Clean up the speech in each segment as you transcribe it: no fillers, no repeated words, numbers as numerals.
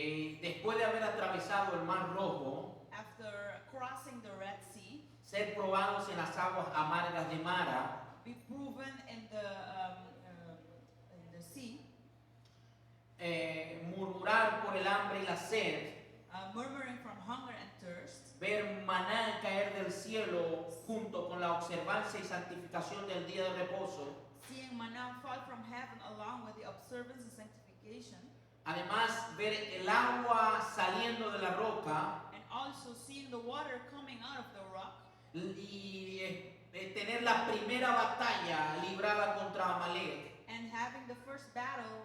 después de haber atravesado el Mar Rojo, after crossing the Red Sea, ser probados en las aguas amargas de Mara, be proven in the sea, murmurar por el hambre y la sed, murmuring from hunger and thirst, ver maná caer del cielo junto con la observancia y santificación del día de reposo, seeing manna fall from heaven along with the observance and sanctification, además ver el agua saliendo de la roca and also seeing the water coming out of the rock, y tener la primera batalla librada contra Amalek and having the first battle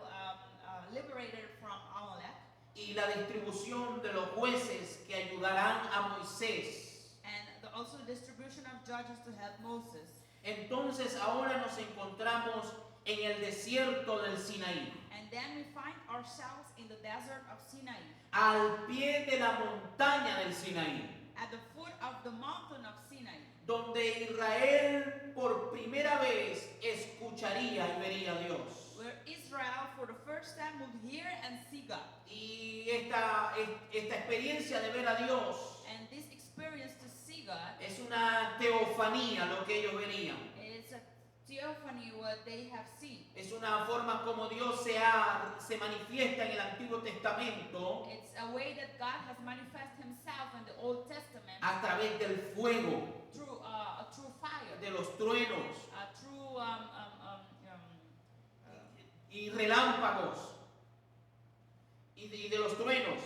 liberated from Amalek, y la distribución de los jueces que ayudarán a Moisés. and also the distribution of judges to help Moses. Entonces ahora nos encontramos en el desierto del Sinaí, And then we find ourselves in the desert of Sinai, al pie de la montaña del Sinaí, at the foot of the mountain of Sinai, donde Israel por primera vez escucharía y vería a Dios. where Israel for the first time would hear and see God. Y esta experiencia de ver a Dios And this experience to see God es una teofanía lo que ellos verían. is a theophany what they have seen. Es una forma como Dios se manifiesta en el Antiguo Testamento It's a way that God has manifested himself in the Old Testament a través del fuego, through fire, de los truenos through y relámpagos y de los truenos.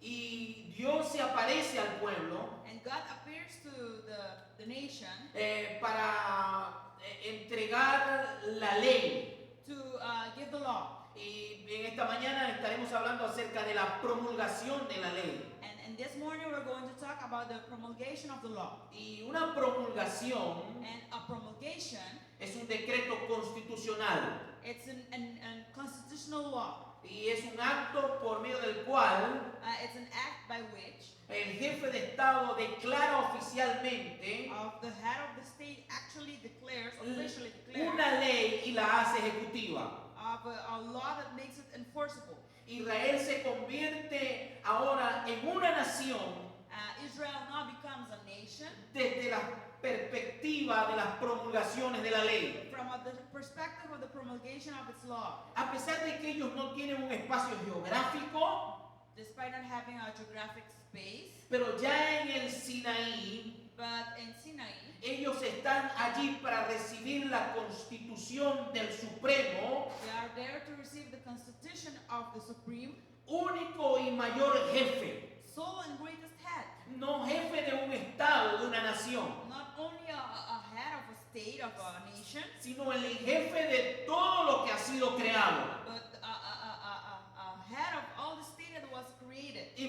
Y Dios se aparece al pueblo and God appears to the nation para entregar la ley. to give the law. Y en esta mañana estaremos hablando acerca de la promulgación de la ley. And this morning we're going to talk about the promulgation of the law. Y una promulgación And a promulgation, es un decreto constitucional it's an constitutional law. y es un acto por medio del cual It's an act by which el jefe de Estado declara oficialmente the head of the state actually officially declares una ley y la hace ejecutiva. of a law that makes it enforceable. Israel se convierte ahora en una nación Israel now becomes a nation desde la perspectiva de las promulgaciones de la ley. from the perspective of the promulgation of its law. A pesar de que ellos no tienen un espacio geográfico, Despite not having a geographic space, pero ya en el Sinaí, but in Sinai, ellos están allí para recibir la constitución del Supremo, they are there to receive the constitution of the supreme, único y mayor jefe, sole and greatest head. no jefe de un estado, de una nación, Not only a head of a state, of a nation, sino el jefe de todo lo que ha sido creado. but a head of all the state that was created. Y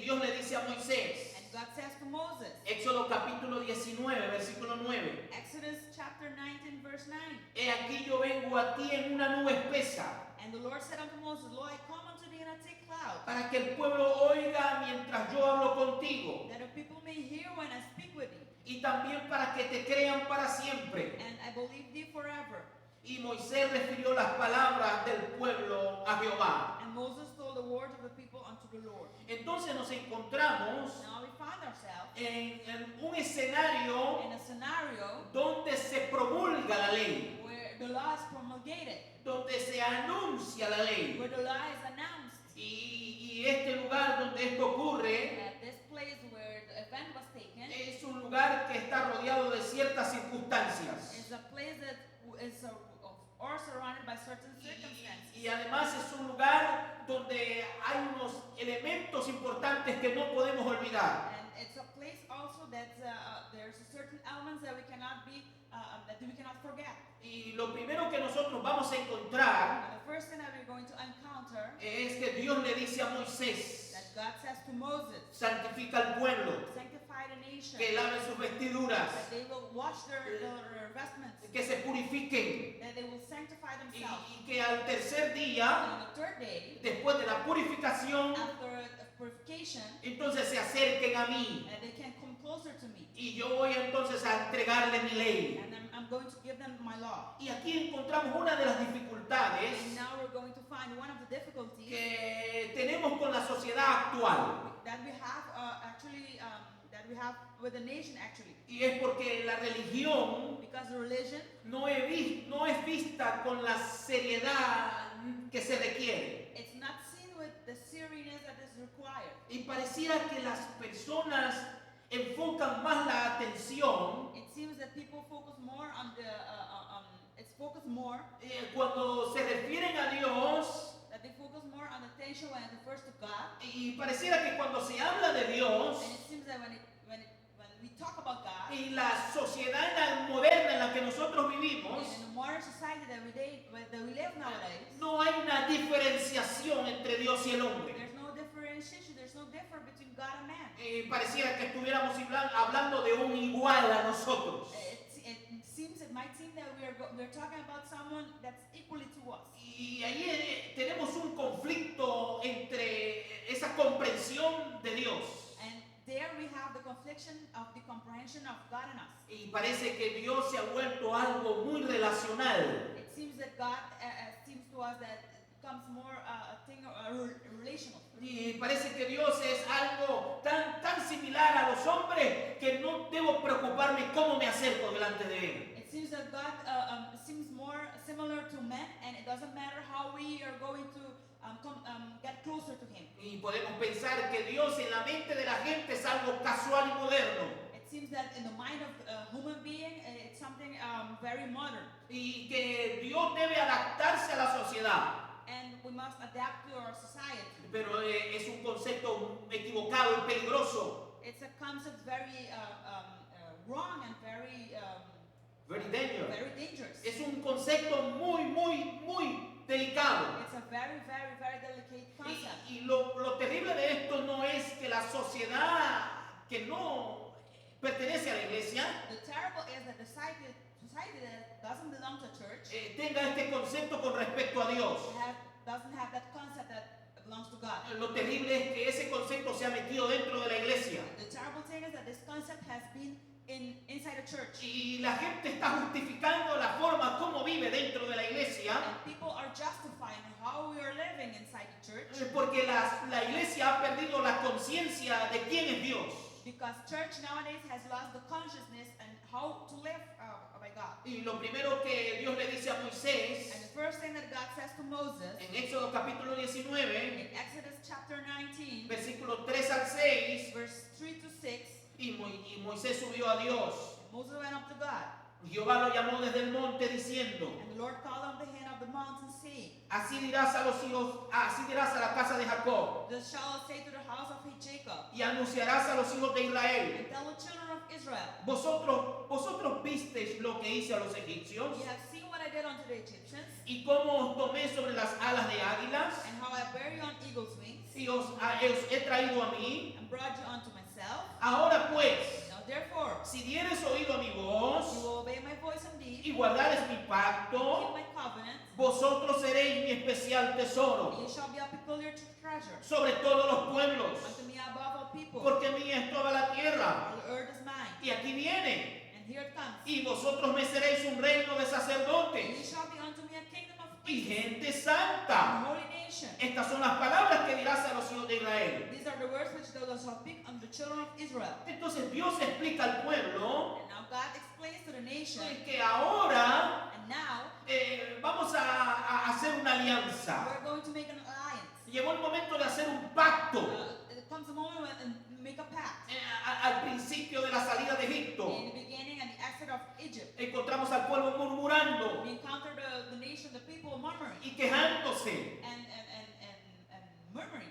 Dios le dice a Moisés, And God says to Moses, Éxodo capítulo 19, versículo 9, Exodus chapter 19, verse 9. he aquí yo vengo a ti en una nube espesa, And the Lord said unto Moses, Lo, I come unto thee in a thick cloud, para que el pueblo oiga mientras yo hablo contigo, that the people may hear when I speak with thee, y también para que te crean para siempre. and I believe thee forever. Y Moisés refirió las palabras del pueblo a Jehová. And Moses told the words of the people unto the Lord. Entonces nos encontramos Now we find ourselves en un escenario in a scenario donde se promulga la ley, where the law is promulgated, donde se anuncia la ley. where the law is announced. Y este lugar donde esto ocurre At this place where the event was taken es un lugar que está rodeado de ciertas circunstancias. is a place that is or surrounded by certain circumstances. Y además es un lugar donde hay unos elementos importantes que no podemos olvidar. And it's a place also that there's certain elements that we cannot forget. Y lo primero que nosotros vamos a encontrar And the first thing that we're going to encounter es que Dios le dice a Moisés, that God says to Moses, santifica al pueblo, sanctify the nation, que laven sus vestiduras, that they will wash their vestments, que se purifiquen that they will sanctify themselves. y que al tercer And día, on the third day, después de la purificación, after purification, entonces se acerquen a mí that they can come closer to me. y yo voy entonces a entregarle mi ley. And I'm going to give them my law. Y aquí encontramos una de las And dificultades now we're going to find find one of the difficulties que tenemos con la sociedad actual. that we have that we have with the nation actually, Y es porque la religión because the religion no es vista con la seriedad que se requiere. it's not seen with the seriousness that is required. Y pareciera que las personas enfocan más la atención It seems that people focus more on the it's focused more cuando se refieren a Dios. that they focus more on attention when it refers to God, Y pareciera que cuando se habla de Dios and it seems that when we talk about God y la sociedad moderna en la que nosotros vivimos, and in the modern society that we live nowadays, no hay una diferenciación entre Dios y el hombre. there's no differentiation, there's no difference between God and man. Pareciera que estuviéramos hablando de un igual a nosotros. It might seem that we're talking about someone that's equally to us. Y ahí tenemos un conflicto entre esa comprensión de Dios. And there we have the confliction of the comprehension of God and us. Y parece que Dios se ha vuelto algo muy relacional. It seems that God seems to us that it becomes more a thing relational. Y parece que Dios es algo tan similar a los hombres que no debo preocuparme cómo me acerco delante de Él. It seems that God seems more similar to men, and it doesn't matter how we are going to get closer to Him. Y podemos pensar que Dios en la mente de la gente es algo casual y moderno. It seems that in the mind of a human being, it's something very modern, Y que Dios debe adaptarse a la sociedad. and we must adapt to our society. Pero es un concepto equivocado y peligroso. It's a concept very wrong and Very dangerous. very dangerous. Es un concepto muy delicado. It's a very delicate concept. Y lo terrible de esto no es que la sociedad que no pertenece a la iglesia The terrible is that the society that doesn't belong to church tenga este concepto con respecto a Dios. doesn't have that concept that belongs to God. Lo terrible es que ese concepto se ha metido dentro de la iglesia. The terrible thing is that this concept has been inside a church. Y la gente está justificando la forma como vive dentro de la iglesia And people are justifying how we are living inside the church porque la iglesia ha perdido la conciencia de quién es Dios. because church nowadays has lost the consciousness and how to live by God. Y lo primero que Dios le dice a Moisés And the first thing that God says to Moses en Éxodo capítulo 19, in Exodus chapter 19, versículos 3 al 6, verse 3 to 6, y Moisés subió a Dios. Moses went up to God, Jehová lo llamó desde el monte diciendo: and the Lord called on the hand of the mountain, saying, así dirás a la casa de Jacob, Thus shalt thou say to the house of Jacob, y anunciarás a los hijos de Israel: and tell the children of Israel, vosotros visteis lo que hice a los egipcios, ye have seen what I did unto the Egyptians, y cómo os tomé sobre las alas de águilas, and how I bare you on eagle's wings, y os he traído a mí. and brought you unto myself. Ahora pues, Now therefore, si dieres oído a mi you voz, will obey my voice indeed, y guardares mi keep pacto, my covenant, vosotros seréis mi especial and tesoro ye shall be a peculiar treasure sobre todos los pueblos, unto me above all people, porque mía es toda la tierra. all the earth is mine. Y aquí viene: And here it comes. y vosotros me seréis un reino de And ye sacerdotes shall be unto me a kingdom of y priests, gente and a santa. holy nation. Estas son las palabras que dirás a los hijos de Israel. These are the words which thou shalt speak unto the children of Israel. Entonces Dios explica al pueblo And now God explains to the nation, que ahora and now vamos a hacer una alianza. we're going to make an alliance. Llegó el momento de hacer un pacto. It comes a moment when we make a pact. Al principio de la salida de Egipto, In the beginning and the exit of Egypt, encontramos al pueblo murmurando we encountered the nation, the people murmuring y quejándose, and murmuring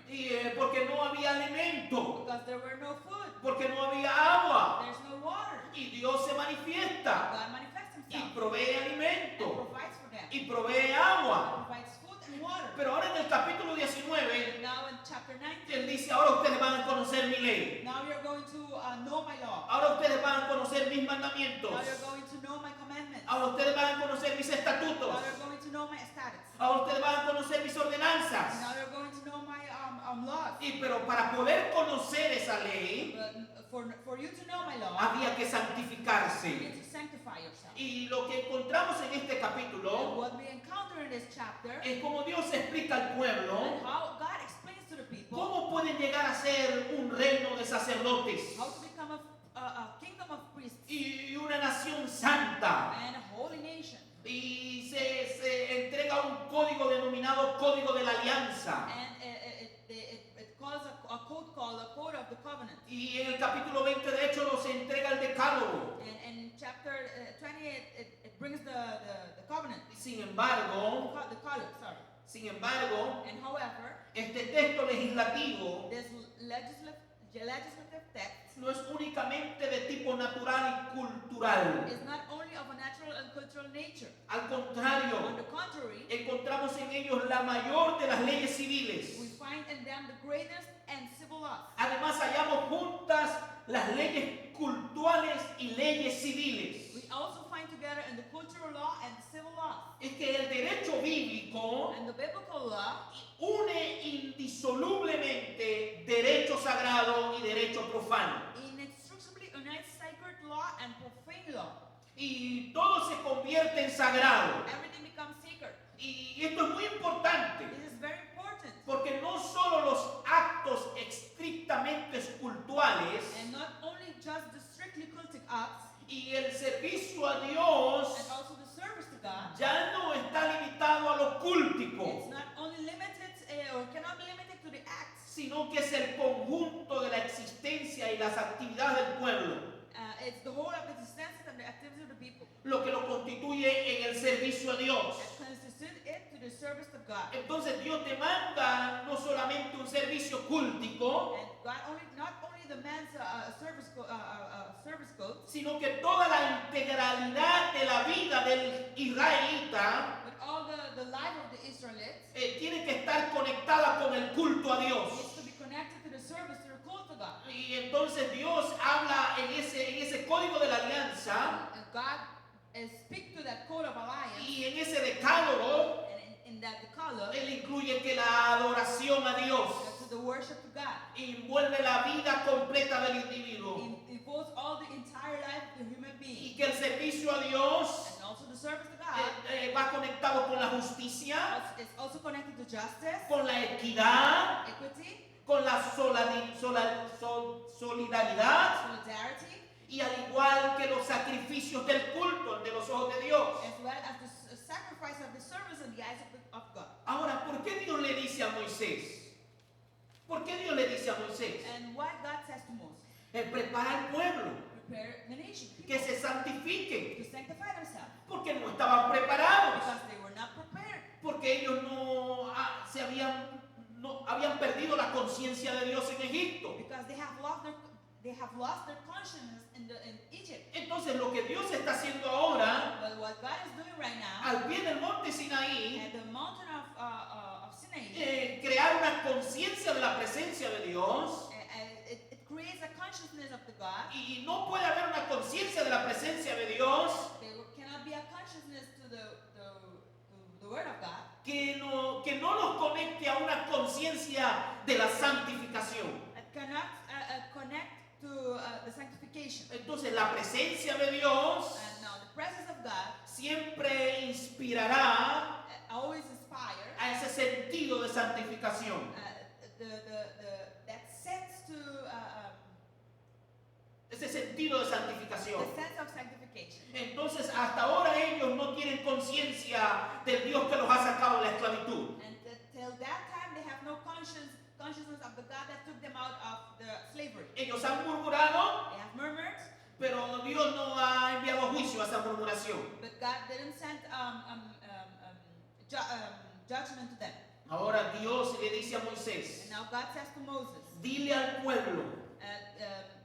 porque no había alimento, because there were no food, porque no había agua. there's no water. Y Dios se manifiesta God manifests y Himself provee and alimento provides for them. y provee agua. Provides food and water. Pero ahora en el capítulo 19, Now in chapter 19, Él dice: ahora ustedes van a conocer mi ley. now you're going to know my law. Ahora ustedes van a conocer mis mandamientos. Now you're going to know my commandments. Ahora ustedes van a conocer mis estatutos. Now you're going to know my statutes. Ahora ustedes van a conocer mis ordenanzas. Now you're going to know my laws. Pero para poder conocer esa ley, But for you to know my law, había que you santificarse. need to sanctify yourself. Y lo que encontramos en este And capítulo what we encounter in this chapter, es como Dios explica al pueblo and how God explains to the people cómo pueden llegar a ser un reino de sacerdotes how to become a kingdom of priests y una nación santa. and a holy nation. Y se entrega un código denominado Código de la Alianza. And it calls a code called a code of the covenant. Y en el capítulo 20 de hecho nos entrega el decálogo. And in chapter 20, it brings the covenant, Sin embargo, the code, sorry. And however, este texto legislativo this legislative text no es únicamente de tipo natural y cultural. is not only of a natural and cultural nature. Al On contrario, the contrary, encontramos en ellos la mayor de las leyes civiles. we find in them the greatest and civil laws. Además hallamos juntas las leyes cultuales y leyes civiles. We also find together in the cultural law and the civil law. Es que el derecho bíblico And the biblical law une indisolublemente derecho sagrado y derecho profano. inextricably unites sacred law and profane law. Y todo se convierte en sagrado. Everything becomes sacred. Y esto es muy importante, This is very important. porque no solo los actos estrictamente cultuales And not only just the strictly cultic acts, y el servicio a and Dios also the service to God. ya no está limitado a lo It's cúltico, not only limited or cannot be limited to the acts. sino que es el conjunto de la existencia y las actividades del pueblo It's the whole of the existence and the activity of the people lo que lo constituye en el servicio a Dios. that constitute it to the service of God. Entonces Dios demanda no solamente un servicio cúltico, And God not only demands a service code, sino que toda la integralidad de la vida del israelita but all the life of the Israelites tiene que estar conectada con el culto a Dios. needs to be connected to the service, to the cult of God. Y entonces Dios habla en ese código de la alianza And God speak to that code of alliance, y en ese decálogo and in that the color, Él incluye que la adoración a Dios to the worship to God. envuelve la vida completa del individuo It involves all the entire life of the human y being, que el servicio a Dios and also the service to God. va conectado con la justicia, It's also connected to justice, con la equidad, equity, con la solidaridad solidarity, y al igual que los sacrificios del culto ante los ojos de Dios. as well as the sacrifice of the service in the eyes of God. Ahora, ¿por qué Dios le dice a Moisés? ¿Por qué Dios le dice a Moisés? And what God says to Moses, Prepara al pueblo, prepare the nation, que people, se santifiquen, to sanctify themselves, porque no estaban preparados, because they were not prepared, porque ellos no habían perdido la conciencia de Dios en Egipto. because they have lost their consciousness in Egypt. Entonces lo que Dios está haciendo ahora, But what God is doing right now al pie del monte Sinaí, at the mountain of Sinai, crear una conciencia de la presencia de Dios. it creates a consciousness of the God. Y no puede haber una conciencia de la presencia de Dios There cannot be a consciousness to the word of God que no nos conecte a una conciencia de la santificación. that cannot connect to the sanctification. Entonces la presencia de Dios And now the presence of God siempre inspirará always inspires a ese sentido de santificación. that sense to Ese sentido de santificación. the sense of sanctification. Entonces hasta ahora ellos no tienen conciencia del Dios que los ha sacado de la esclavitud. And till that time they have no consciousness of the God that took them out of the slavery. Ellos han murmurado, They have murmured, pero Dios no ha enviado juicio a esa murmuración. but God didn't send judgment to them. Ahora Dios le dice a Moisés, And now God says to Moses, dile al pueblo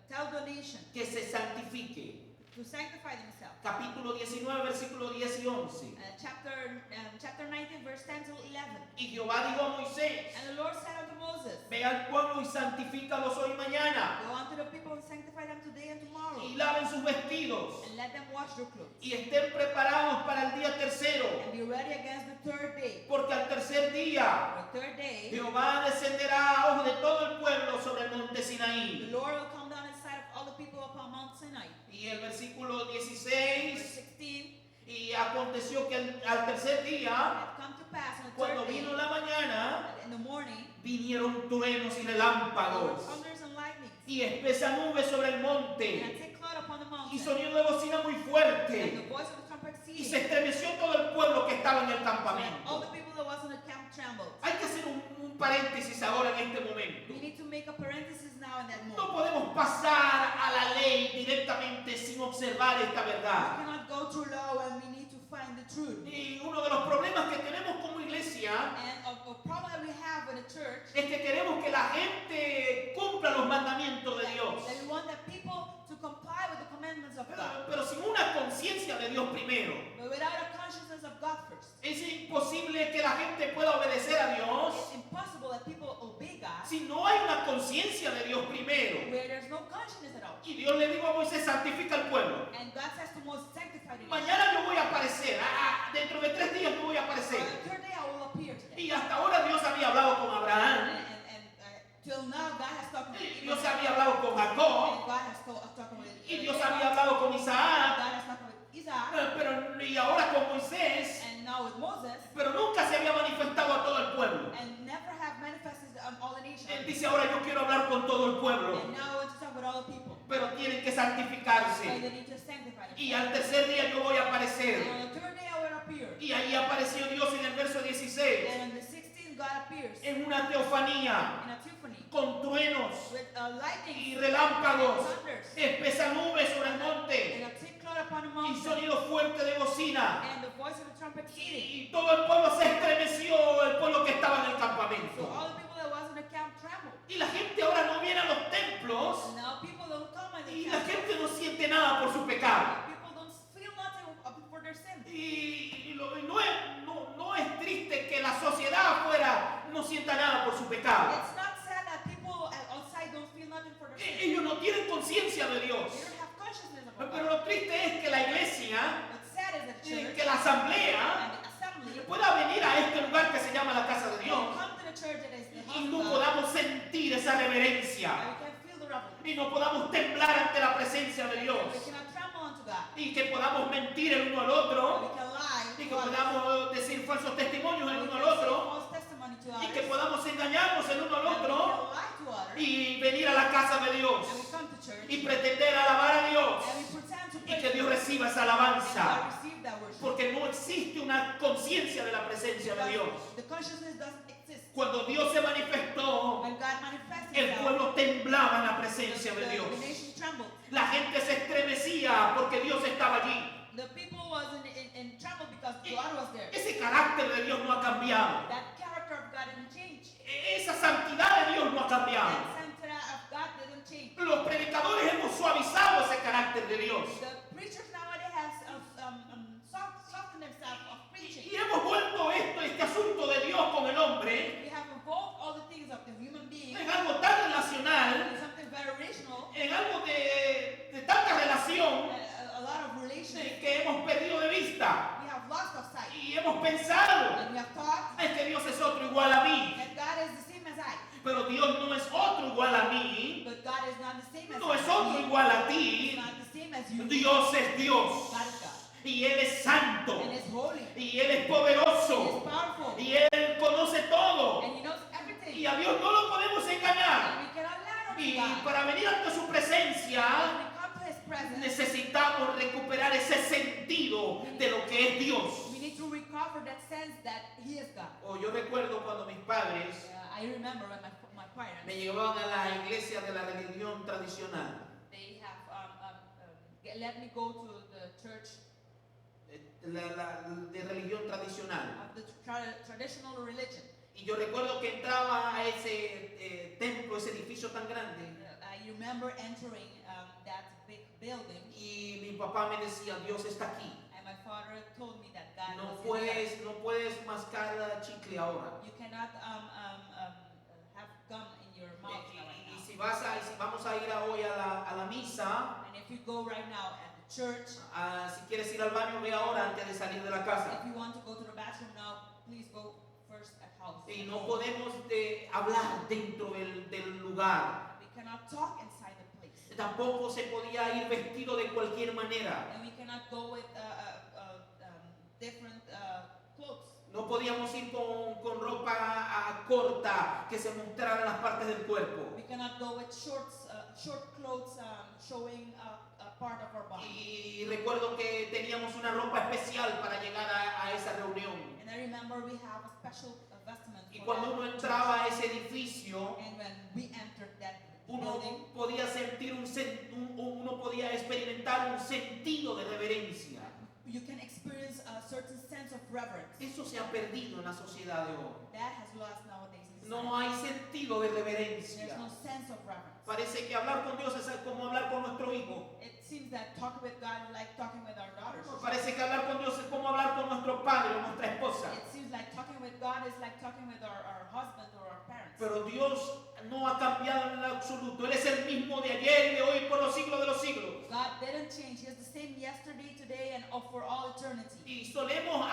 tell the nation que se santifique. to sanctify themselves. Capítulo 19, versículos 10 y 11. Chapter 19, verse 10 to 11. Y Jehová dijo a Moisés, And the Lord said unto Moses, ve al pueblo y santifícalos hoy y mañana, go unto the people and sanctify them today and tomorrow, y laven sus vestidos, and let them wash their clothes, y estén preparados para el día tercero, and be ready against the third day. porque al tercer día día, On the third day, Jehová descenderá a ojos de todo el pueblo sobre el monte the Sinaí. Lord will come down in sight of all the people upon Mount Sinai. Y el versículo Verse 16, 16, y aconteció que al tercer it día, had come to pass on the cuando third day, vino la mañana, that in the morning, vinieron truenos y there were relámpagos thunders and lightnings, y espesa nube sobre el and a monte thick cloud upon the y mountain, sonido de bocina muy and the fuerte, voice of the trumpet y se ceasing, estremeció todo el pueblo que estaba en el so that all campamento. the people that was in the camp trembled. Hay que hacer un paréntesis ahora en este momento. We need to make a parenthesis now in that No moment. podemos pasar a la ley directamente sin observar esta We verdad. cannot go through law and we need to find the truth. Y uno de los problemas que tenemos como iglesia And a problem that we have in the church, es que queremos que la gente cumpla los mandamientos de Dios. that we want the people to comply with the commandments of God, Pero sin una conciencia de Dios primero. but without a consciousness of God first. Es imposible que la gente pueda obedecer a Dios It's impossible that people obey God si no hay una conciencia de Dios primero. where there's no consciousness at all. Y Dios le dijo a Moisés, santifica al pueblo. And God says to Moses, sanctify the nation. Mañana yo voy a aparecer. Dentro de 3 días yo voy a On aparecer. the third day I will appear to them. Y hasta ahora Dios había hablado con Abraham. And till now God has talked with Y Dios Abraham, había hablado con and Jacob. God has talked with Y Dios Jacob, había hablado con and Isaac. God has talked with Isaac, Pero y ahora con Moisés. and now with Moses, Pero nunca se había manifestado a todo el pueblo. and never have manifested on all the nations. Él dice, ahora yo quiero hablar con todo el pueblo. And now I want to talk with all the people. Pero tienen que So santificarse. they need to sanctify themselves. Y al tercer día yo voy a And aparecer. on the third day I will appear. Y ahí apareció Dios en el verso 16. And on the 16th God appears En una teofanía. in a theophany Con truenos with lightning y relámpagos. and thunders Espesa nube sobre el and monte. a thick cloud upon the Y mountain sonido fuerte de bocina. and the voice of the trumpet beating. Y todo el pueblo se estremeció. El pueblo que estaba en el So campamento. all the people that was in the camp trembled. Y la gente ahora no viene a los templos. And now people don't come in Y the la camp. gente no siente nada por su pecado. People don't feel nothing for their sin. Y no es triste que la sociedad afuera no sienta nada por su pecado. It's not sad that people outside don't feel nothing for their sin. Ellos no tienen conciencia de They Dios. don't have consciousness about Pero God. lo triste es que la iglesia, What's sad is that church que la asamblea, and the assembly pueda venir a este lugar que se llama la casa de can Dios come to the church that is the y house no of God, podamos sentir esa and reverencia we can feel the reverence. y no podamos temblar ante la presencia de Dios We cannot tremble unto God. y que podamos mentir el uno al We otro can lie y que to others. podamos decir falsos testimonios el We uno can al say otro false testimony to y others. que podamos engañarnos el uno al And we otro can lie to others. y venir a la casa de Dios And we come to church. y pretender alabar a Dios And we pretend to y praise que Dios God. reciba esa And alabanza God receive that worship. porque no existe una conciencia de la presencia de Dios. The consciousness doesn't exist. Cuando Dios se manifestó, When God manifests el himself, pueblo temblaba en la presencia de the Dios. nation trembled. La gente se estremecía porque Dios estaba allí. The people was in trouble because God was there. Ese carácter de Dios no ha cambiado. That character of God didn't change. Esa santidad de Dios no ha cambiado. That sanctity of God didn't change. Los predicadores hemos suavizado ese carácter de Dios. The preachers nowadays has softened themselves of preaching. Y hemos vuelto este asunto de Dios con el hombre We have involved all the things of the human being en algo tan relacional, in something very rational, en algo de tanta relación a lot of relations. que hemos perdido de vista. We have lost of sight. Y hemos pensado, And we have thought es que Dios es otro igual a mí. that God is the same as I. Pero Dios no es otro igual a mí. But God is not the same as No I. es otro igual a He's ti. not the same as you. Dios es Dios. God is God. Y Él es santo. And is holy. Y Él es He is poderoso. powerful. Y Él conoce todo. And He knows everything. Y a Dios no lo podemos engañar. And we cannot lie Y unto God. para venir ante su presencia When we come to His presence, necesitamos recuperar ese sentido de lo que es Dios. we need to recover that sense that He is God. Oh, yo recuerdo cuando mis padres I remember when my parents, me llevaban a la iglesia de la religión tradicional. they have let me go to the church De religión tradicional. of the traditional religion. Y yo recuerdo que entraba a ese templo, ese edificio tan grande. I remember entering that big building, Y mi papá me decía, Dios está aquí. and my father told me that God No was in there. puedes mascar chicle ahora. You cannot have gum in your mouth right Y now. si vamos a ir hoy a la misa, And if you go right now at the church, si quieres ir al baño, ve ahora antes de salir de la casa. if you want to go to the bathroom now, please go first house. Y no podemos hablar dentro del lugar. We cannot talk inside the place. Tampoco se podía ir vestido de cualquier manera. And we cannot go with different clothes. No podíamos ir con ropa corta que se mostraran las partes del cuerpo. We cannot go with short clothes showing a part of our body. Y recuerdo que teníamos una ropa especial para llegar a esa reunión. And I remember we have a special vestment Y for cuando that uno church. entraba a ese edificio, And when we entered that uno building, podía sentir uno podía experimentar un sentido de reverencia. you can experience a certain sense of reverence. Eso se ha perdido en la sociedad de hoy. That has lost nowadays in No society. hay sentido de There's reverencia. no sense of reverence. Parece que hablar con Dios es como hablar con nuestro hijo. It seems that talking with God is like talking with our daughters. Parece que hablar con Dios es como hablar con nuestro padre o nuestra esposa. It seems like talking with God is like talking with our husband or our parents. Pero Dios no ha cambiado en absoluto. Él es el mismo de ayer y de hoy por los siglos de los siglos. God didn't change. He is the same yesterday, today, and for all eternity. Y solemos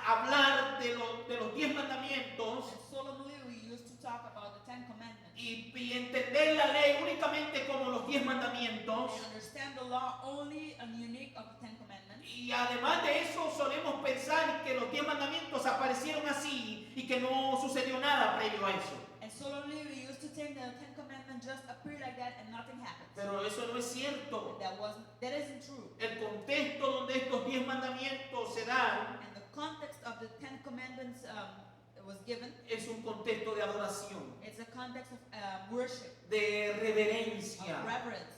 hablar de los 10 mandamientos And solemnly we used to talk about the Ten Commandments. y entender la ley únicamente como los 10 mandamientos. We understand the law only and unique of the Ten Commandments. Y además de eso solemos pensar que los 10 mandamientos aparecieron así y que no sucedió nada previo a eso. And solemnly we used to think that the Ten Commandments just appeared like that and nothing happened. Pero eso no es cierto. That isn't true. El contexto donde estos 10 mandamientos se dan And the context of the Ten Commandments was given. es un contexto de adoración, It's a context of worship, de of reverencia. reverence.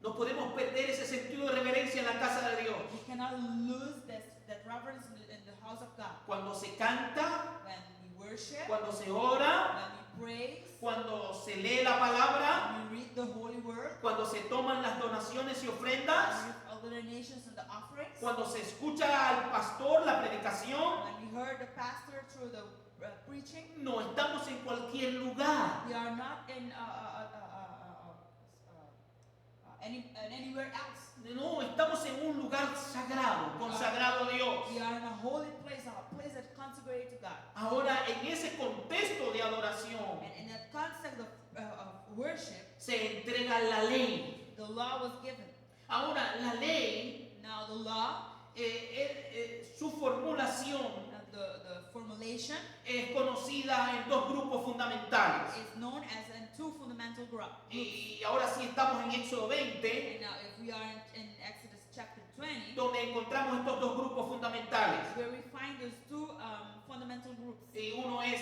No podemos perder ese sentido de reverencia en la casa de Dios. We cannot lose that reverence in the house of God. Cuando se canta, When we worship, cuando se ora, when we praise, cuando se lee la palabra, when we read the holy word, cuando se toman las donaciones y when ofrendas, we read all the donations and the offerings, cuando se escucha al pastor la predicación. when we heard the pastor through the preaching. No estamos en cualquier lugar. We are not in anywhere else. No, estamos en un lugar sagrado, consagrado a Dios. We are in a holy place, a place that's consecrated to God. Ahora, en ese contexto de adoración, And in that context of worship, se entrega la ley. the law was given. Ahora, la ley, Now the law, su formulación the formulation, es conocida en dos grupos fundamentales. is known as in two fundamental groups. Y ahora sí estamos en Éxodo 20, And now if we are in Exodus chapter 20, donde encontramos estos dos grupos fundamentales. where we find those two fundamental groups. Y uno es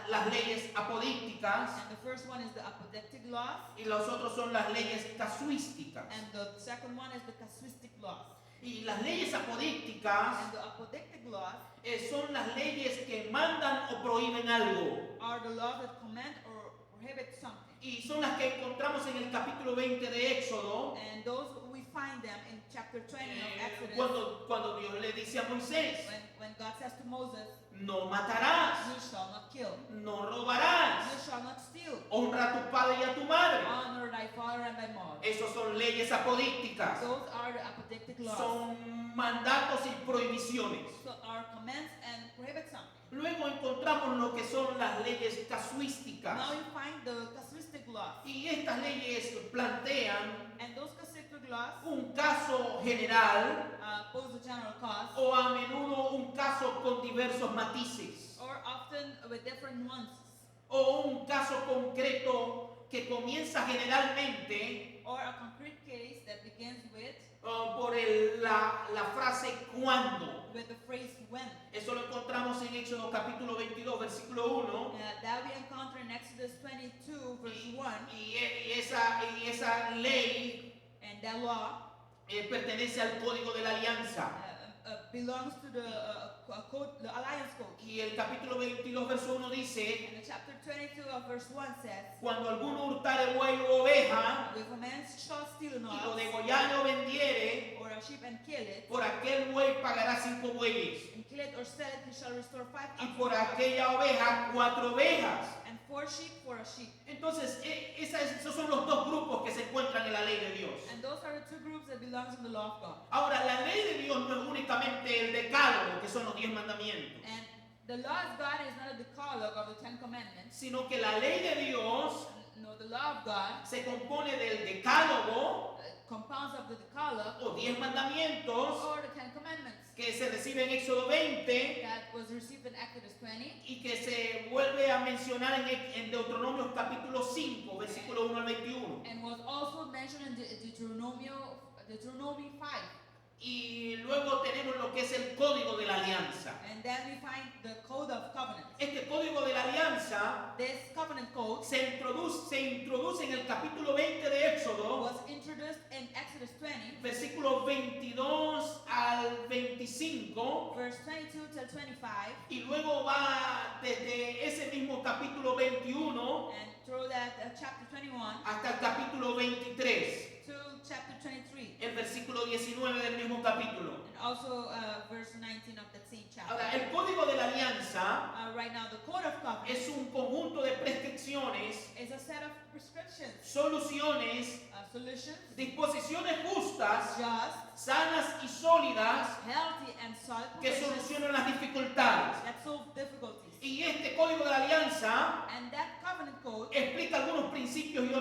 las leyes apodícticas And the first one is the apodictic laws, y los otros son las leyes casuísticas. and the second one is the casuistic laws. Y las leyes apodícticas And the apodictic laws son las leyes que mandan o prohíben algo. are the laws that command or prohibit something. Y son las que encontramos en el capítulo 20 de Éxodo, And those we find them in chapter 20 of Exodus, cuando Dios le dice a Moisés, when God says to Moses, no matarás, "You shall not kill, no robarás, you shall not steal, honra a tu padre y a tu madre. honor thy father and thy mother." Esos son leyes apodícticas, Those are the apodictic laws. son mandatos y prohibiciones. So are commands and prohibit something. Luego encontramos lo que son las leyes casuísticas. Now you find the casuistic laws. Y estas leyes plantean And those casuistic laws un caso general pose a general cause, o a menudo un caso con diversos matices or often with different nuances, o un caso concreto que comienza generalmente or a concrete case that begins with por la frase cuándo. the phrase when. Eso lo encontramos en Éxodo capítulo 22 versículo 1 That we encounter in Exodus 22 verse 1, y esa ley and that law pertenece al código de la alianza. belongs to the code, the alliance code. Y el capítulo 22 verso 1 dice: And the chapter 22 of verse 1 says, cuando alguno hurtare buey o oveja "If a man shall steal an y lo ox degollare o vendiere, or a sheep and kill it, por aquel buey pagará 5 bueyes, and kill it or sell it, he shall restore 5 y oxen por for aquella oveja 4 ovejas. and 4 sheep for a sheep." Entonces, esos son los dos grupos que se encuentran en la ley de Dios. And those are the two groups that belongs in the law of God. Ahora, la ley de Dios no es únicamente el decálogo, que son los 10 mandamientos. And The law of God is not a decalogue of the Ten Commandments. sino que la ley de Dios No, the law of God se compone del decálogo compounds of the decalogue o 10 mandamientos or the Ten Commandments que se recibe en Éxodo 20 that was received in Exodus 20 y que se vuelve a mencionar en Deuteronomio capítulo 5, versículo 1 al 21. and was also mentioned in Deuteronomy 5. Y luego tenemos lo que es el código de la alianza. And then we find the Code of Covenants. Este código de la alianza This covenant code se introduce en el capítulo 20 de Éxodo, was introduced in Exodus 20, versículos 22 al 25, verse 22 till 25, y luego va desde ese mismo capítulo 21 and through that chapter 21 hasta el capítulo 23, to chapter 23, el versículo 19 del mismo capítulo. and also verse 19 of that same chapter. Ahora, el código de la alianza Right now, the Code of Covenants es un conjunto de prescripciones, is a set of prescriptions, soluciones, solutions, disposiciones justas, just, sanas y sólidas healthy, and solid que provisions solucionan las dificultades. that solve difficulties. Y este código de la alianza And that covenant code explica algunos principios y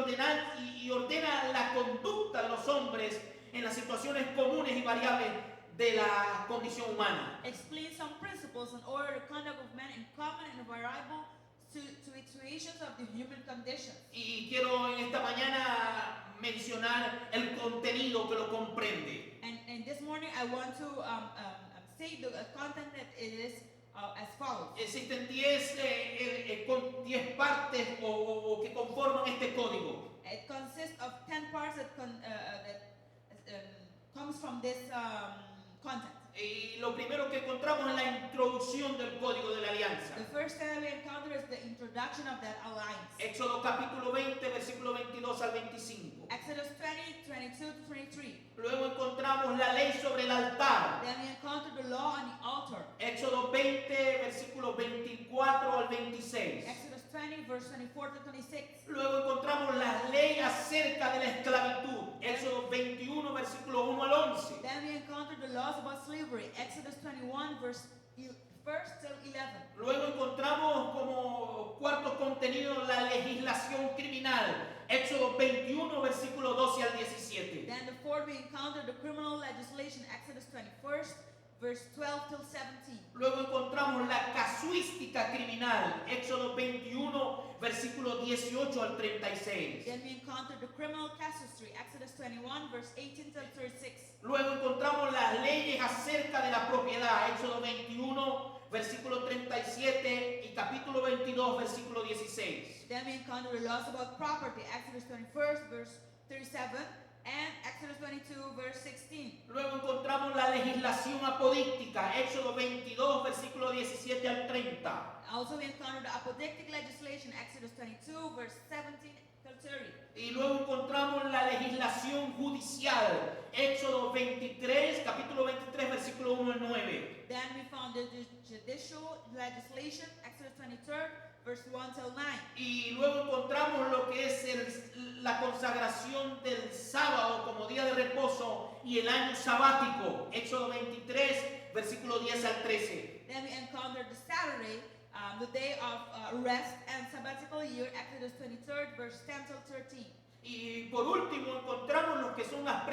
ordena la conducta de los hombres en las situaciones comunes y variables de la condición humana. explains some principles in order the conduct of man in common and variable to situations of the human condition. Y quiero en esta mañana mencionar el contenido que lo comprende. And this morning I want to say the content that it is as follows. Existen 10 partes o que conforman este código. It consists of 10 parts that comes from this content. Y lo primero que encontramos es la introducción del código de la alianza. The first thing we encounter is the introduction of that alliance. Éxodo capítulo 20, versículo 22 al 25. Exodus 20, 22 to 23. Luego encontramos la ley sobre el altar. Then we encounter the law on the altar. Éxodo 20, versículos 24 al 26. Exodus 20, verse 24 to 26. Luego encontramos la ley acerca de la esclavitud. Éxodo 21, versículo 1 al 11. Then we encounter the laws about slavery. Exodus 21, verse 1 till 11. Luego encontramos como cuarto contenido la legislación criminal. Éxodo 21, versículo 12 al 17. Then the fourth we encounter the criminal legislation. Exodus 21, verse 12 till 17. Luego encontramos la casuística criminal. Éxodo 21, versículo 18 al 36. Then we encounter the criminal casuistry. Exodus 21, verse 18 till 36. Luego encontramos las leyes acerca de la propiedad. Éxodo 21, versículo 37 y capítulo 22, versículo 16. Then we encounter the laws about property. Exodus 21, verse 37. And Exodus 22, verse 16. Luego encontramos la legislación apodíctica. Éxodo 22, versículo 17 al 30. Also we encounter the apodictic legislation. Exodus 22, verse 17 till 30. Y luego encontramos la legislación judicial. Éxodo 23, capítulo 23, versículo 1 al 9. Then we found the judicial legislation. Exodus 23, verse 1 till 9. Y luego encontramos lo que es la consagración del sábado como día de reposo y el año sabático. Éxodo 23, versículo 10 al 13. Then we encountered the Saturday, the day of rest and sabbatical year. Exodus 23, verse 10 till 13. Y por último encontramos lo que son las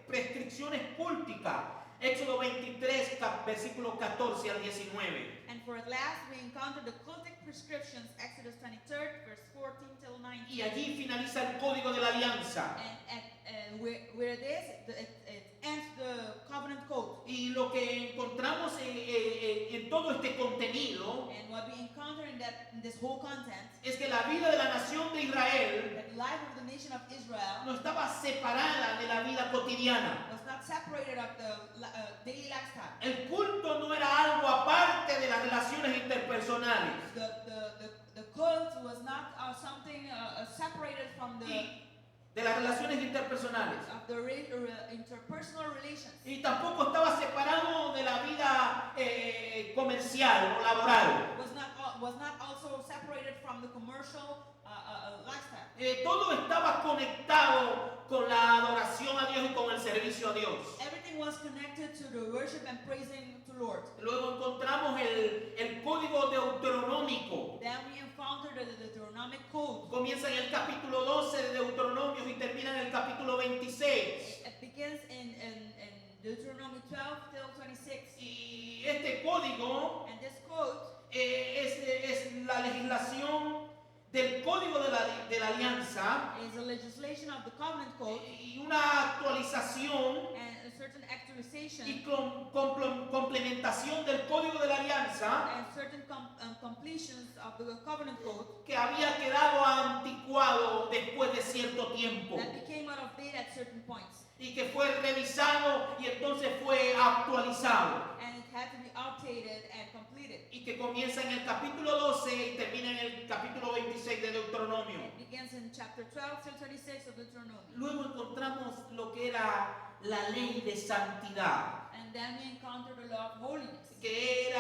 prescripciones culticas. Éxodo 23, versículo 14 al 19. And for at last we encountered the cultic prescriptions. Exodus 23, verse 14 till 19. Y allí finaliza el código de la alianza. And where it is, it ends the covenant code. Y lo que encontramos en todo este contenido And what we encounter in this whole content, es que la vida de la nación de Israel that the life of the nation of Israel no estaba separada de la vida cotidiana. was not separated of the daily lifestyle. El culto no era algo aparte de las relaciones interpersonales. The cult was not something separated from De las relaciones interpersonales. of the interpersonal relations. Y tampoco estaba separado de la vida comercial o laboral. Was not also separated from the commercial lifestyle. Todo estaba conectado con la adoración a Dios y con el servicio a Dios. Everything everything was connected to the worship and praising to Lord. Luego encontramos el código deuteronómico. Then we encounter the Deuteronomic code. Comienza en el capítulo 12 de Deuteronomio y termina en el capítulo 26. It begins in Deuteronomy 12 till 26. Y este código And this code es la legislación del código de la alianza is a legislation of the covenant code y una actualización and a certain actualization y complementación del código de la alianza and certain completions of the covenant code que había quedado anticuado después de cierto tiempo that became out of date at certain points. y que fue revisado y entonces fue actualizado And it had to be updated and completed. y que comienza en el capítulo 12 y termina en el capítulo 26 de Deuteronomio. It begins in chapter 12 till 26 of Deuteronomy. Luego encontramos lo que era la ley de santidad, And then we encounter the law of holiness. que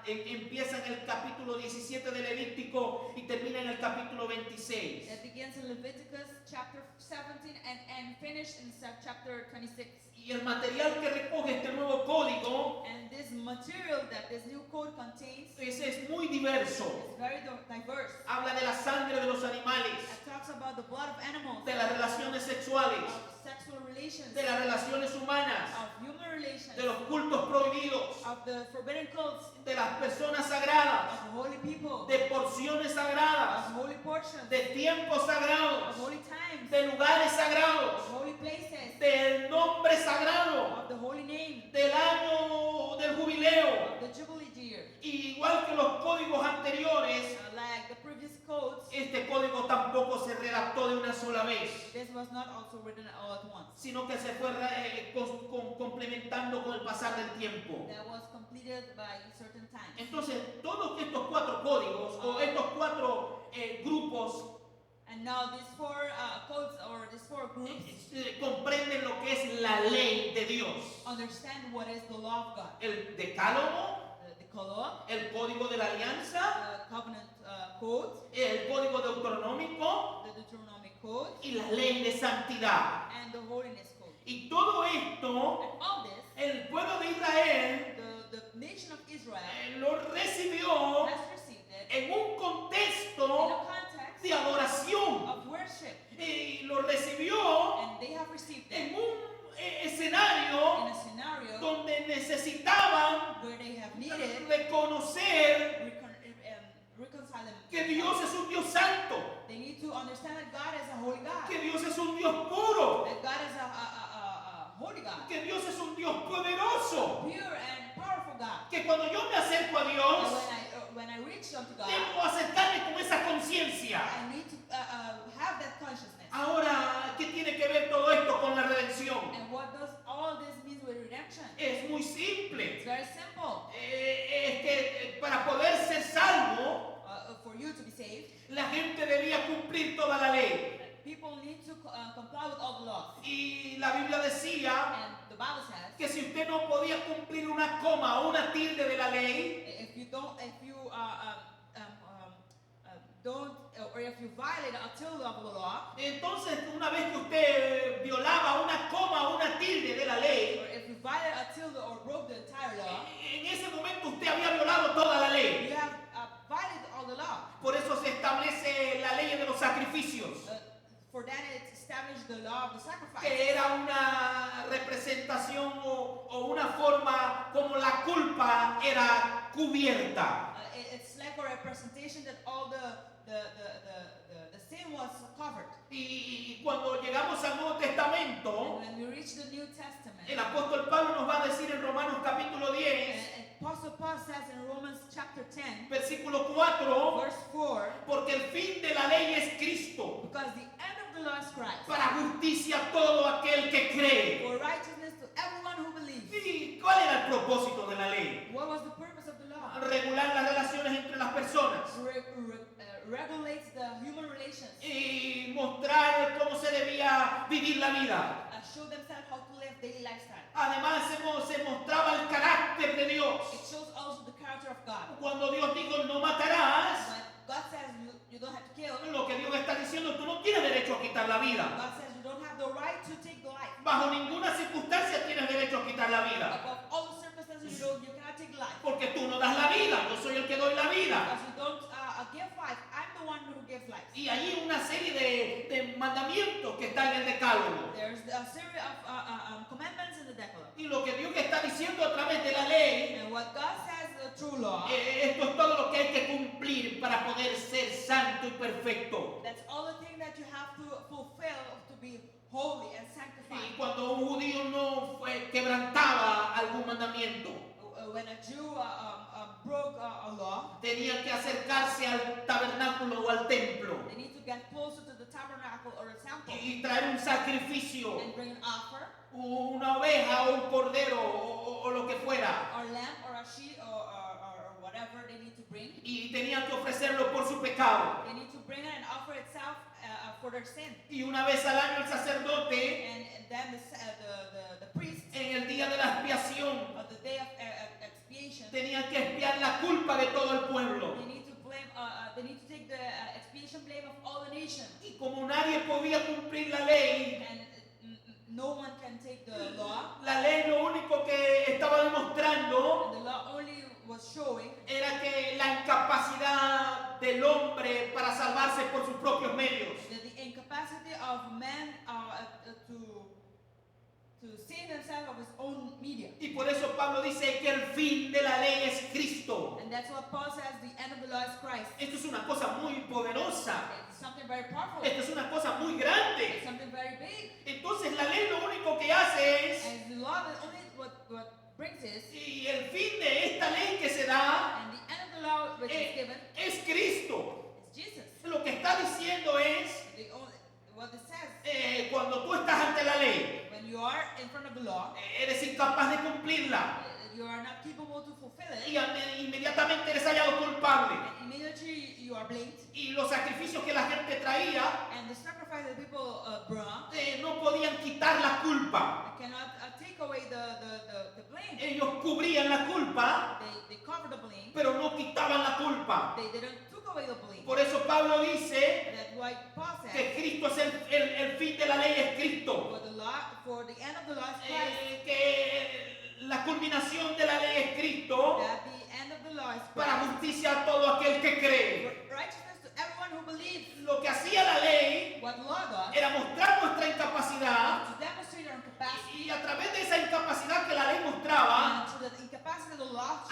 empieza en el capítulo 17 de Levítico y termina en el capítulo 26. That begins in Leviticus chapter 17 and finished in chapter 26. Y el material que recoge este nuevo código And this material that this new code contains es muy diverso. is very diverse. Habla de la sangre de los animales, It talks about the blood of animals, de las relaciones sexuales, of sexual relations, de las relaciones humanas, of human relations, de los cultos prohibidos, of the forbidden cults, de las personas sagradas, of holy people, de porciones sagradas, of holy portions, de tiempos sagrados, of holy times, de lugares of sagrados, holy places, del nombre sagrado, of the holy name, del año del jubileo. of the Jubilee year. Y igual que los códigos anteriores, Like the previous codes, este código tampoco se redactó de una sola vez, this was not also written all at once. sino que se fue complementando con el pasar del tiempo. That was completed by certain times. Entonces, todos estos cuatro códigos o estos cuatro grupos And now these four codes or these four groups comprenden lo que es la ley de Dios. understand what is the law of God. El decálogo, The Decalogue, el código de la alianza, the covenant code, el código deuteronómico the Deuteronomic code, y la ley de santidad. and the holiness code. Y todo esto, And all this, el pueblo de Israel the nation of Israel lo recibió has received it en un in contexto a context de adoración. of worship. Y lo recibió And they have received en it un in escenario a scenario donde necesitaban where they have needed reconocer reconcile them. que Dios es un Dios santo, They need to understand that God is a holy God. que Dios es un Dios puro, That God is a holy God. que Dios es un Dios poderoso, Pure and powerful God. que cuando yo me acerco a And Dios, when I reach unto God, debo acercarme con esa conciencia. I need to have that consciousness. Ahora, ¿qué tiene que ver todo esto con la redención? And what does all this mean with redemption? Es muy It's simple. very simple. Es que para poder ser salvo, For you to be saved, la gente debía cumplir toda la ley. people need to comply with all the laws. Y la Biblia decía And the Bible says, que si usted no podía cumplir una coma o una tilde de la ley, if you don't or if you violate a tilde of the law, entonces una vez que usted violaba una coma o una tilde de la or ley, if you violate a tilde or broke the entire law, en ese momento usted había violado toda la ley. you have violated all the law. Por eso se establece la ley de los sacrificios, For that it established the law of the sacrifice. que era una representación o una forma como la culpa era cubierta. It's like a representation that all the sin was covered. Y cuando llegamos al Nuevo Testamento, And when we reach the New Testament, el apóstol Pablo nos va a decir en Romanos capítulo 10, and Apostle Paul says in Romans chapter 10, versículo 4, verse 4, porque el fin de la ley es Cristo, because the end of the law is Christ, para justicia a todo aquel que cree. for righteousness to everyone who believes. ¿Y cuál era el propósito de la ley? What was the purpose of the law? Regular las relaciones entre las personas Regulates the human relations, y mostrar cómo se debía vivir la vida. show themselves how to live daily lifestyle. Además se mostraba el carácter de Dios. It shows also the character of God. Cuando Dios dijo no matarás, When God says you don't have to kill, lo que Dios está diciendo, tú no tienes derecho a quitar la vida. God says you don't have the right to take the life. Bajo ninguna circunstancia tienes derecho derecho a quitar la vida. Above all the circumstances, you cannot take life. Porque tú no das la vida, yo soy el que doy la vida. Because you don't give life. I'm the one who gives life. Y allí una serie de mandamientos que están en el decálogo. There's a series of commandments in the Decalogue. Y lo que Dios está diciendo a través de la ley, And what God says, the true law, esto es todo lo que hay que cumplir para poder ser santo y perfecto. that's all the thing that you have to fulfill to be holy and Y sanctified. cuando un judío no quebrantaba algún mandamiento, When a Jew broke a law, tenía que acercarse al tabernáculo o al templo they need to get closer to the tabernacle or the temple y traer un sacrificio, and bring an offer, una oveja o un cordero o lo que fuera. or lamb, or a sheep, or whatever they need to bring. Y tenían que ofrecerlo por su pecado. They need to bring it and offer itself for their sin. Y una vez al año el sacerdote, And then the priest, en el día de la expiación, on the day of expiation, tenía que expiar la culpa de todo el pueblo. they need to blame. They need to take the expiation blame of all the nations. Y como nadie podía cumplir la ley, And no one can take the law. la ley lo único que estaba demostrando And the law only was showing era que la incapacidad del hombre para salvarse por sus propios medios. that the incapacity of man to save himself of his own media. Y por eso Pablo dice que el fin de la ley es Cristo. And that's what Paul says, the end of the law is Christ. Esto es una cosa muy poderosa. It's something very powerful. Esto es una cosa muy grande. It's something very big. Entonces la ley lo único que hace es, And the law that only what brings is, y el fin de esta ley que se da and the end of the law which is given es Cristo. is Jesus. Lo que está diciendo es, What it says, cuando tú estás ante la ley, when you are in front of the law, eres incapaz de cumplirla you are not capable to fulfill y it, inmediatamente eres hallado culpable. and immediately you are blamed. Y los sacrificios que la gente traía And the sacrifice that people brought no podían quitar la culpa. cannot take away the blame. Ellos cubrían la culpa, They cover the blame. pero no quitaban la culpa. They didn't took away the blame. Por eso Pablo dice That's why Paul que says, Cristo es el fin de la ley es Cristo. for the end of the law is Christ. Que la culminación de la ley es Cristo That the end of the law is para Christ. justicia a todo aquel que cree. Righteousness to everyone who believes. Lo que hacía la ley What law does era mostrar nuestra incapacidad to demonstrate our incapacity, y a través de esa incapacidad que la ley mostraba, and so that the incapacity of the law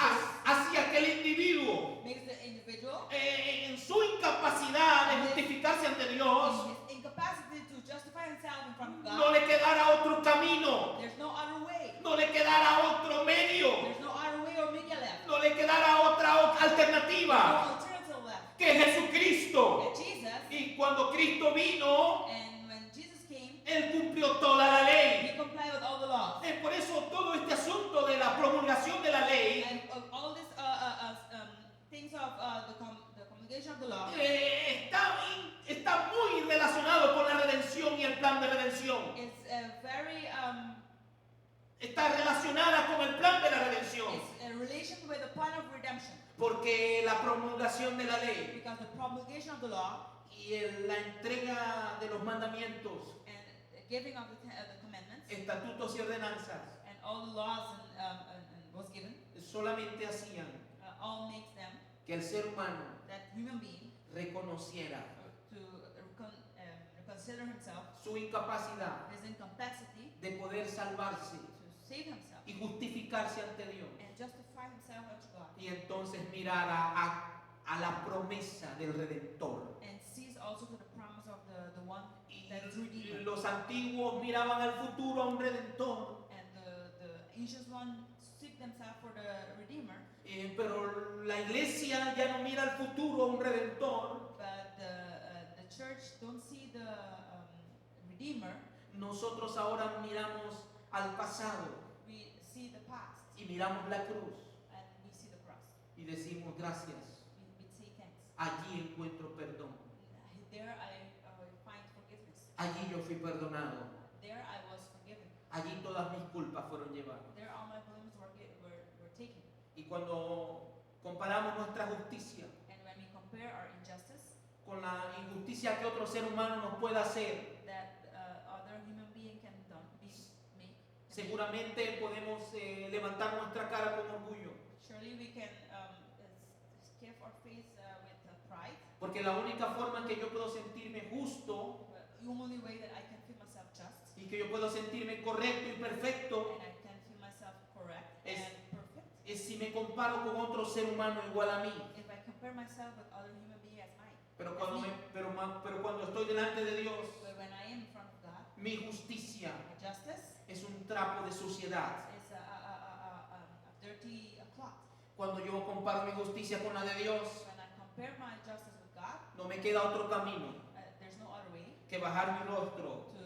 hacia que el individuo makes the individual en su incapacidad de justificarse ante Dios in his incapacity to justify himself in front of God. no le quedara otro camino, There's no other way. no le quedara otro medio, There's no other way or media left. no le quedara otra No alternativa alternative left. que Jesucristo. And Jesus, Y cuando Cristo vino, and when Jesus came, Él cumplió toda la ley. he complied with all the laws. Por eso todo este asunto de la promulgación de la ley And of all these things of the communication of the law está muy relacionado con la redención y el plan de redención. is very Está relacionada con el plan de la redención. is in relation with the plan of redemption, Porque la promulgación de la ley because the promulgation of the law y la entrega de los mandamientos, and the giving of the commandments estatutos y ordenanzas and all the laws and was given solamente hacían all makes them que el ser humano that human being reconociera to consider himself su incapacidad his incapacity de poder salvarse to save himself y justificarse ante Dios. and justify himself unto God, Y entonces mirara a la promesa del Redentor. and sees also to the promise of the one Y that is redeemer. los antiguos miraban al futuro a un Redentor, And the ancient one seek themselves for the Redeemer, pero la iglesia ya no mira al futuro a un Redentor. but the church don't see the Redeemer. Nosotros ahora miramos al pasado We see the past y miramos la cruz and we see the cross. y decimos gracias. We say thanks. Allí encuentro perdón. There I find forgiveness. Allí yo fui perdonado. There I was forgiven. Allí todas mis culpas fueron llevadas. There all my blames were taken. Y cuando comparamos nuestra justicia And when we compare our injustice con la injusticia que otro ser humano nos pueda hacer, that other human being can make, Seguramente podemos levantar nuestra cara con orgullo, Surely we can skiff our face with pride. porque la única forma en que yo puedo sentirme justo The only way that I can feel myself just y que yo puedo sentirme correcto y perfecto and I can feel myself correct Es- and perfect es si me comparo con otro ser humano igual a mí. if I compare myself with other human beings as mine. Pero cuando estoy delante de Dios, But when I am in front of God, mi justicia my justice es un trapo de suciedad. is a dirty cloth. Cuando yo comparo mi justicia con la de Dios, When I compare my justice with God, no me queda otro camino there's no other way que bajar mi rostro to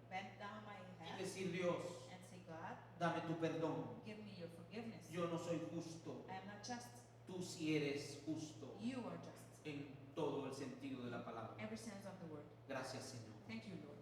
bend down my y head decir, Dios, and say, God, dame tu perdón. give me your forgiveness. Yo no soy justo, I am not just. tú sí eres justo You are just. en todo el sentido de la palabra. Every sense of the word. Gracias, Señor. Thank you, Lord.